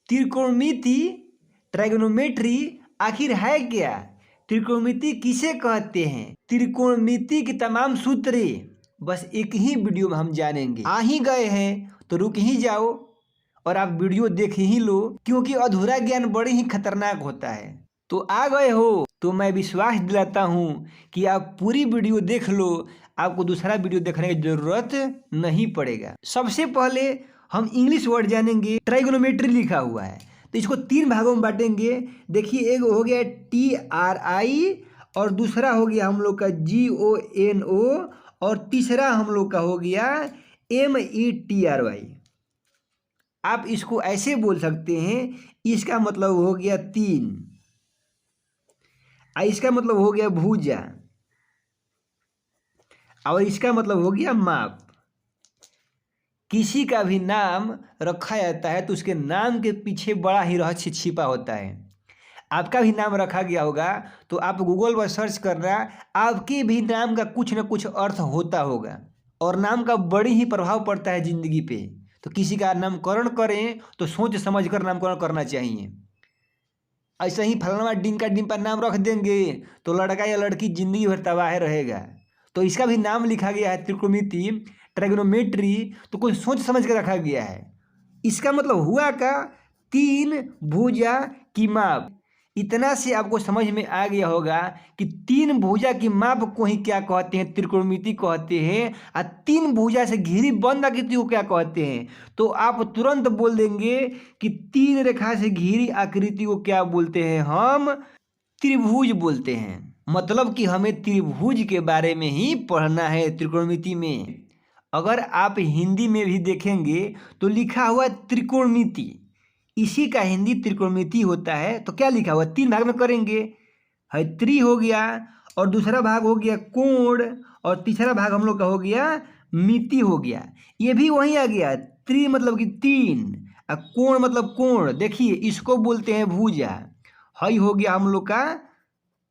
त्रिकोणमिति trigonometry आखिर है क्या? त्रिकोणमिति किसे कहते हैं? त्रिकोणमिति के तमाम सूत्र बस एक ही वीडियो में हम जानेंगे। आ ही गए हैं तो रुक ही जाओ और आप वीडियो देख ही लो, क्योंकि अधूरा ज्ञान बड़े ही खतरनाक होता है। तो आ गए हो तो मैं विश्वास दिलाता हूँ कि आप पूरी वीडियो देख लो, आपको दूसरा वीडियो देखने की जरूरत नहीं पड़ेगा। सबसे पहले हम इंग्लिश वर्ड जानेंगे। ट्राइगोनोमेट्री लिखा हुआ है तो इसको 3 भागों में बांटेंगे। देखिए, एक हो गया TRI और दूसरा हो गया हम लोग का GONO और तीसरा हम लोग का हो गया METRY। आप इसको ऐसे बोल सकते हैं, इसका मतलब हो गया 3, इसका मतलब हो गया भुजा और इसका मतलब हो गया माप। किसी का भी नाम रखा जाता है तो उसके नाम के पीछे बड़ा ही रहस्य छिपा होता है। आपका भी नाम रखा गया होगा तो आप गूगल पर सर्च करना, आपके भी नाम का कुछ न कुछ अर्थ होता होगा और नाम का बड़ी ही प्रभाव पड़ता है जिंदगी पे। तो किसी का नामकरण करें तो सोच समझ कर नामकरण करना चाहिए। ऐसे ही फलाना डिंका डिम्पा नाम रख देंगे तो लड़का या लड़की जिंदगी भर तबाह रहेगा। तो इसका भी नाम लिखा गया है त्रिकोणमिति ट्राइगोनोमेट्री, तो कुछ सोच समझ के रखा गया है। इसका मतलब हुआ का 3 भुजा की माप। इतना से आपको समझ में आ गया होगा कि 3 भुजा की माप को ही क्या कहते हैं, त्रिकोणमिति कहते हैं। और 3 भुजा से घिरी बंद आकृति को क्या कहते हैं? तो आप तुरंत बोल देंगे कि 3 रेखा से घिरी आकृति को क्या बोलते हैं? हम त्रिभुज बोलते हैं। मतलब कि हमें त्रिभुज के बारे में ही पढ़ना है त्रिकोणमिति में। अगर आप हिंदी में भी देखेंगे तो लिखा हुआ त्रिकोणमिति, इसी का हिंदी त्रिकोणमिति होता है। तो क्या लिखा हुआ? 3 भाग में करेंगे, है त्रि हो गया और दूसरा भाग हो गया कोण और तीसरा भाग हम लोग का हो गया मिति हो गया। ये भी वहीं आ गया, त्रि मतलब कि 3 और कोण मतलब कोण। देखिए, इसको बोलते हैं भुजा। हई हो गया हम लोग का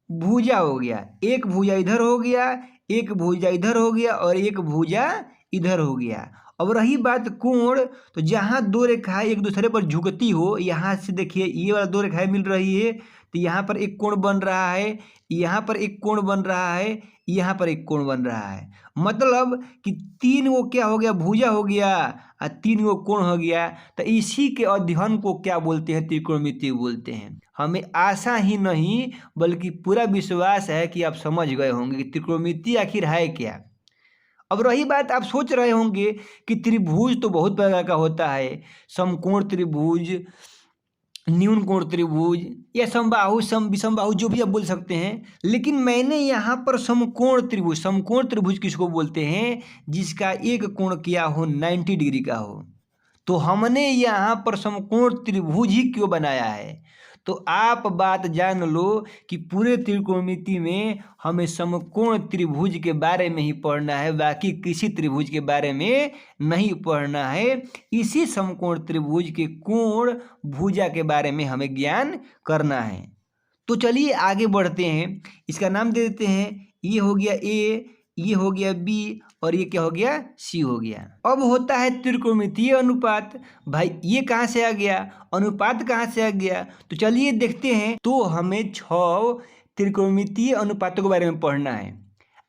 भुजा हो गया, एक भुजा इधर हो गया, एक भुजा इधर हो गया और एक भुजा इधर हो गया। अब रही बात कोण, तो जहाँ 2 रेखाएं एक दूसरे पर झुकती हो, यहाँ से देखिए ये वाला 2 रेखाएं मिल रही है तो यहाँ पर एक कोण बन रहा है, यहाँ पर एक कोण बन रहा है, यहाँ पर एक कोण बन रहा है। मतलब कि 3 वो क्या हो गया? भुजा हो गया और 3 वो कोण हो गया। तो इसी के अध्ययन को क्या बोलते हैं? त्रिकोणमिति बोलते हैं। हमें आशा ही नहीं बल्कि पूरा विश्वास है कि आप समझ गए होंगे कि त्रिकोणमिति आखिर है क्या। अब रही बात, आप सोच रहे होंगे कि त्रिभुज तो बहुत प्रकार का होता है, समकोण त्रिभुज, न्यून कोण त्रिभुज या समबाहु विषमबाहु, जो भी आप बोल सकते हैं। लेकिन मैंने यहाँ पर समकोण त्रिभुज किसको बोलते हैं? जिसका एक कोण क्या हो 90 डिग्री का हो। तो हमने यहाँ पर समकोण त्रिभुज ही क्यों बनाया है? तो आप बात जान लो कि पूरे त्रिकोणमिति में हमें समकोण त्रिभुज के बारे में ही पढ़ना है, बाकी किसी त्रिभुज के बारे में नहीं पढ़ना है। इसी समकोण त्रिभुज के कोण भुजा के बारे में हमें ज्ञान करना है। तो चलिए आगे बढ़ते हैं। इसका नाम दे देते हैं, ये हो गया A, ये हो गया B और ये क्या हो गया? C हो गया। अब होता है त्रिकोणमितीय अनुपात। भाई ये कहाँ से आ गया? अनुपात कहाँ से आ गया? तो चलिए देखते हैं। तो हमें 6 त्रिकोणमितीय अनुपातों के बारे में पढ़ना है।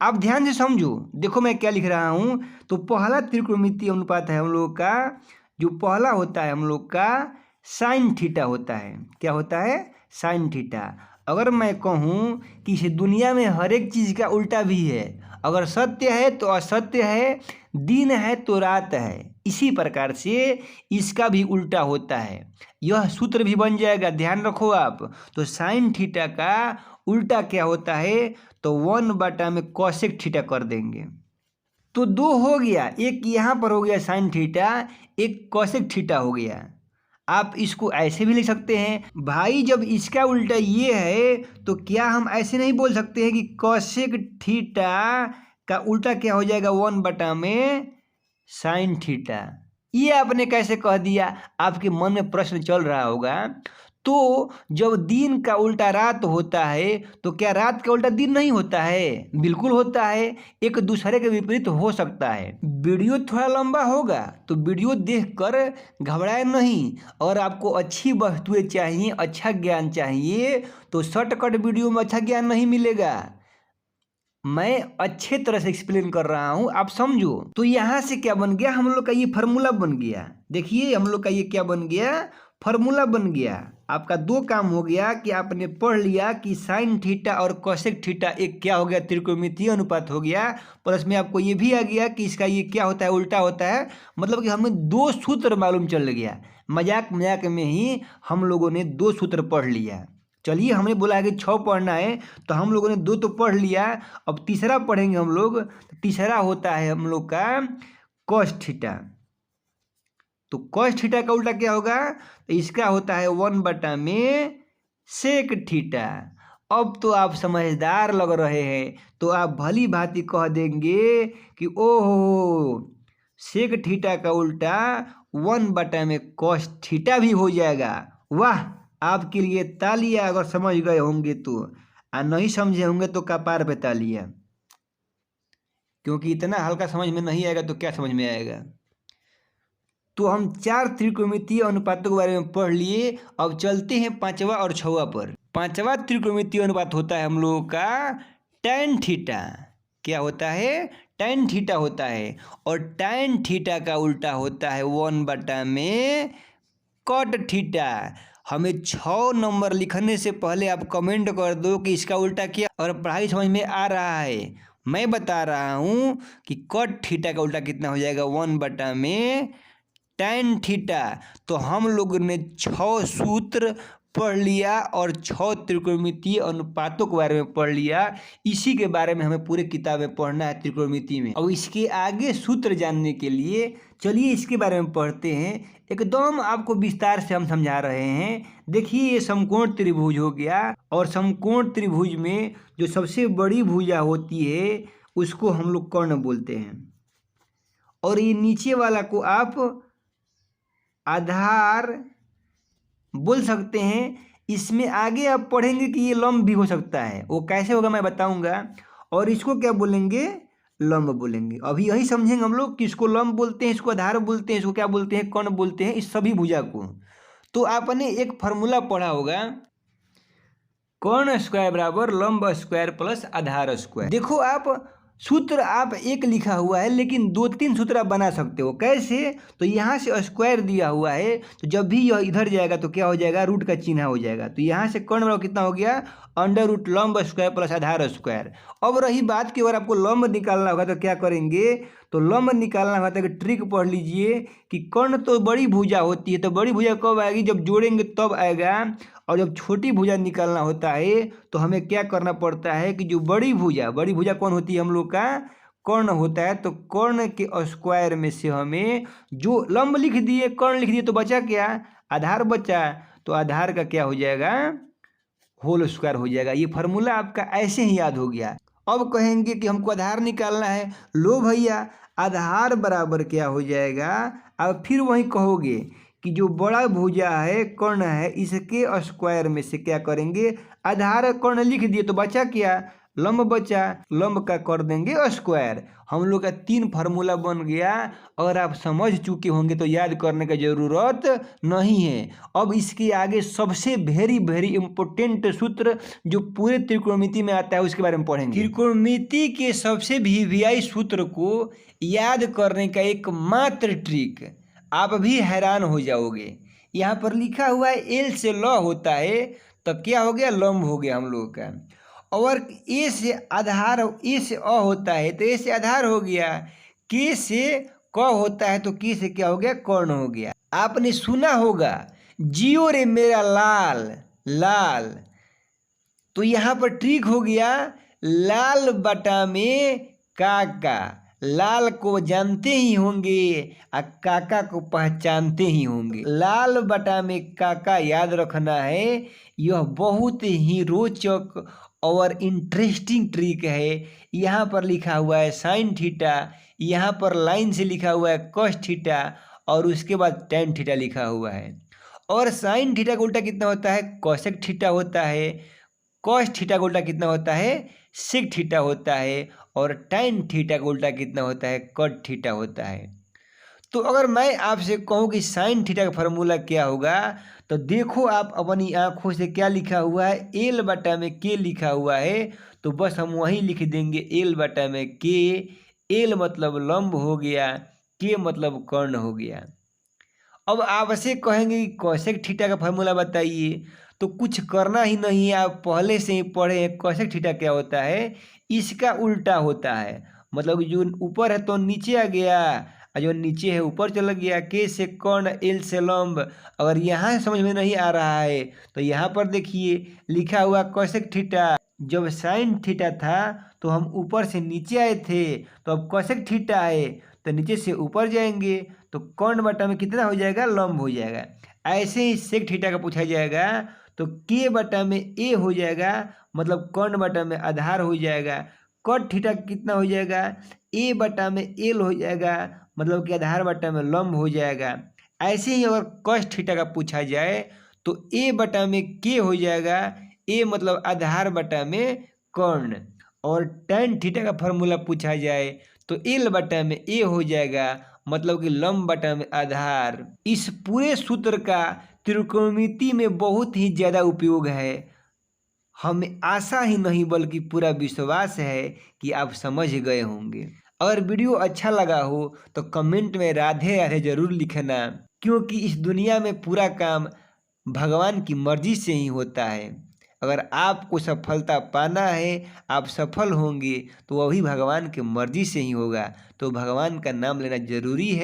आप ध्यान से समझो, देखो मैं क्या लिख रहा हूँ। तो पहला त्रिकोणमितीय अनुपात है हम लोग का, जो पहला होता है हम लोग का साइन थीटा होता है। क्या होता है? Sine theta. अगर मैं कहूँ कि इस दुनिया में हर एक चीज़ का उल्टा भी है, अगर सत्य है तो असत्य है, दिन है तो रात है, इसी प्रकार से इसका भी उल्टा होता है। यह सूत्र भी बन जाएगा, ध्यान रखो आप। तो साइन थीटा का उल्टा क्या होता है? तो 1 में कोसेक थीटा कर देंगे। तो 2 हो गया, एक यहाँ पर हो गया साइन थीटा, एक कोसेक थीटा हो गया। आप इसको ऐसे भी लिख सकते हैं। भाई जब इसका उल्टा ये है तो क्या हम ऐसे नहीं बोल सकते हैं कि कोसेक थीटा का उल्टा क्या हो जाएगा? 1 में साइन थीटा। ये आपने कैसे कह दिया? आपके मन में प्रश्न चल रहा होगा। तो जब दिन का उल्टा रात होता है तो क्या रात का उल्टा दिन नहीं होता है? बिल्कुल होता है। एक दूसरे के विपरीत हो सकता है। वीडियो थोड़ा लंबा होगा तो वीडियो देखकर घबराए नहीं। और आपको अच्छी वस्तुएं चाहिए, अच्छा ज्ञान चाहिए तो शॉर्टकट वीडियो में अच्छा ज्ञान नहीं मिलेगा। मैं अच्छे तरह से एक्सप्लेन कर रहा हूं, आप समझो। तो यहां से क्या बन गया, हम लोग का ये फार्मूला बन गया। देखिए हम लोग का ये क्या बन गया, फार्मूला बन गया। आपका दो काम हो गया कि आपने पढ़ लिया कि साइन थीटा और कोसेक थीटा एक क्या हो गया, त्रिकोणमितीय अनुपात हो गया। प्लस में आपको ये भी आ गया कि इसका ये क्या होता है, उल्टा होता है। मतलब कि हमें दो सूत्र मालूम चल गया। मजाक मजाक में ही हम लोगों ने दो सूत्र पढ़ लिया। चलिए, हमने बोला है कि 6 पढ़ना है तो हम लोगों ने 2 तो पढ़ लिया। अब तीसरा पढ़ेंगे हम लोग। तीसरा होता है हम लोग का कॉस थीटा। तो कॉस थीटा का उल्टा क्या होगा, तो इसका होता है 1/में सेक थीटा। अब तो आप समझदार लग रहे हैं, तो आप भली भांति कह देंगे कि ओहो, सेक थीटा का उल्टा 1/में कॉस थीटा भी हो जाएगा। वाह, आपके लिए तालियां अगर समझ गए होंगे तो। और नहीं समझे होंगे तो कपार पे तालियां, क्योंकि इतना हल्का समझ में नहीं आएगा तो क्या समझ में आएगा। तो हम 4 त्रिकोणमितीय अनुपातों के बारे में पढ़ लिए। अब चलते हैं 5वां और 6वां पर। 5वां त्रिकोणमितीय अनुपात होता है हम लोगों का tan थीटा। क्या होता है, tan थीटा होता है। और tan थीटा का उल्टा होता है 1/में कॉट थीटा। हमें 6 नंबर लिखने से पहले आप कमेंट कर दो कि इसका उल्टा क्या, और पढ़ाई समझ में आ रहा है। मैं बता रहा हूं कि कॉट थीटा का उल्टा कितना हो जाएगा, 1/में tan थीटा। तो हम लोग ने 6 सूत्र पढ़ लिया और 6 त्रिकोणमितीय अनुपातों के बारे में पढ़ लिया। इसी के बारे में हमें पूरे किताब में पढ़ना है त्रिकोणमिति में। अब इसके आगे सूत्र जानने के लिए चलिए इसके बारे में पढ़ते हैं। एकदम आपको विस्तार से हम समझा रहे हैं। देखिए, ये समकोण त्रिभुज हो गया, और समकोण त्रिभुज में जो सबसे बड़ी भुजा होती है उसको हम लोग कर्ण बोलते हैं। और ये नीचे वाला को आप आधार बोल सकते हैं। इसमें आगे आप पढ़ेंगे कि ये लंब भी हो सकता है, वो कैसे होगा मैं बताऊंगा। और इसको क्या बोलेंगे, लंब बोलेंगे। अभी यही समझेंगे हम लोग कि इसको लंब बोलते हैं, इसको आधार बोलते हैं, इसको क्या बोलते हैं, कर्ण बोलते हैं, इस सभी भुजा को। तो आपने एक फार्मूला पढ़ा होगा, कर्ण स्क्वायर बराबर लंब स्क्वायर प्लस आधार स्क्वायर। देखो, आप सूत्र आप एक लिखा हुआ है लेकिन 2-3 सूत्र आप बना सकते हो। कैसे, तो यहाँ से स्क्वायर दिया हुआ है, तो जब भी यह इधर जाएगा तो क्या हो जाएगा, रूट का चिन्ह हो जाएगा। तो यहाँ से कर्ण बराबर कितना हो गया, अंडर रूट लंब स्क्वायर प्लस आधार स्क्वायर। अब रही बात कि अगर आपको लंब निकालना होगा तो क्या करेंगे, तो लंब निकालना होगा तो एक ट्रिक पढ़ लीजिए कि कर्ण तो बड़ी भुजा होती है, तो बड़ी भुजा कब आएगी, जब जोड़ेंगे तब आएगा। और जब छोटी भुजा निकालना होता है तो हमें क्या करना पड़ता है कि जो बड़ी भुजा कौन होती है, हम लोग का कर्ण होता है। तो कर्ण के स्क्वायर में से हमें जो लंब लिख दिए, कर्ण लिख दिए, तो बचा क्या, आधार बचा। तो आधार का क्या हो जाएगा, होल स्क्वायर हो जाएगा। ये फार्मूला आपका ऐसे ही याद हो गया। अब कहेंगे कि हमको आधार निकालना है, लो भैया, आधार बराबर क्या हो जाएगा। अब फिर वही कहोगे कि जो बड़ा भुजा है, कर्ण है, इसके स्क्वायर में से क्या करेंगे, आधार कर्ण लिख दिए, तो बचा क्या, लंब बचा, लंब का कर देंगे स्क्वायर। हम लोग का 3 फार्मूला बन गया। अगर आप समझ चुके होंगे तो याद करने की जरूरत नहीं है। अब इसके आगे सबसे वेरी वेरी इंपॉर्टेंट सूत्र जो पूरे त्रिकोणमिति में आता है उसके बारे में पढ़ेंगे। त्रिकोणमिति के सबसे वीवीआई सूत्र को याद करने का एकमात्र ट्रिक, आप भी हैरान हो जाओगे। यहाँ पर लिखा हुआ है एल से ल होता है, तो क्या हो गया, लंब हो गया हम लोगों का। और ए से आधार, ए से अ होता है तो ए से आधार हो गया। के से क होता है तो के से क्या हो गया, कर्ण हो गया। आपने सुना होगा, जियो रे मेरा लाल लाल, तो यहाँ पर ट्रिक हो गया, लाल बटा में काका। लाल को जानते ही होंगे और काका को पहचानते ही होंगे। लाल बटा में काका याद रखना है। यह बहुत ही रोचक और इंटरेस्टिंग ट्रिक है। यहाँ पर लिखा हुआ है साइन थीटा, यहाँ पर लाइन से लिखा हुआ है कॉस थीटा, और उसके बाद tan थीटा लिखा हुआ है। और साइन थीटा का उल्टा कितना होता है, कोसेक थीटा होता है। कॉस थीटा का उल्टा कितना होता है, सेक थीटा होता है। और टैन थीटा का उल्टा कितना होता है, कॉट थीटा होता है। तो अगर मैं आपसे कहूँ कि साइन थीटा का फार्मूला क्या होगा, तो देखो आप अपनी आंखों से क्या लिखा हुआ है, एल बटा में के लिखा हुआ है। तो बस हम वहीं लिख देंगे एल बटा में के। एल मतलब लंब हो गया, के मतलब कर्ण हो गया। अब आपसे कहेंगे कि कोसेक थीटा का फार्मूला बताइए, तो कुछ करना ही नहीं है, आप पहले से ही पढ़े हैं कोसेक थीटा क्या होता है, इसका उल्टा होता है। मतलब जो ऊपर है तो नीचे आ गया, और जो नीचे है ऊपर चला गया। के से कर्ण, एल से लंब। अगर यहाँ समझ में नहीं आ रहा है तो यहाँ पर देखिए लिखा हुआ कोसेक थीटा। जब साइन थीटा था तो हम ऊपर से नीचे आए थे, तो अब कोसेक थीटा है तो नीचे से ऊपर जाएंगे, तो कर्ण बटा में कितना हो जाएगा, लंब हो जाएगा। ऐसे ही सेक थीटा का पूछा जाएगा तो के बटा में ए हो जाएगा, मतलब कर्ण बटा में आधार हो जाएगा। कॉट थीटा कितना हो जाएगा, ए बटा में एल हो जाएगा, मतलब कि आधार बटा में लंब हो जाएगा। ऐसे ही अगर कॉस थीटा का पूछा जाए तो ए बटा में के हो जाएगा, ए मतलब आधार बटा में कर्ण। और टैन थीटा का फॉर्मूला पूछा जाए तो एल बटा में ए हो जाएगा, मतलब कि लंब बटा में आधार। इस पूरे सूत्र का त्रिकोणमिति में बहुत ही ज़्यादा उपयोग है। हमें आशा ही नहीं बल्कि पूरा विश्वास है कि आप समझ गए होंगे। अगर वीडियो अच्छा लगा हो तो कमेंट में राधे राधे जरूर लिखना, क्योंकि इस दुनिया में पूरा काम भगवान की मर्जी से ही होता है। अगर आपको सफलता पाना है, आप सफल होंगे, तो वही भगवान की मर्जी से ही होगा। तो भगवान का नाम लेना जरूरी है।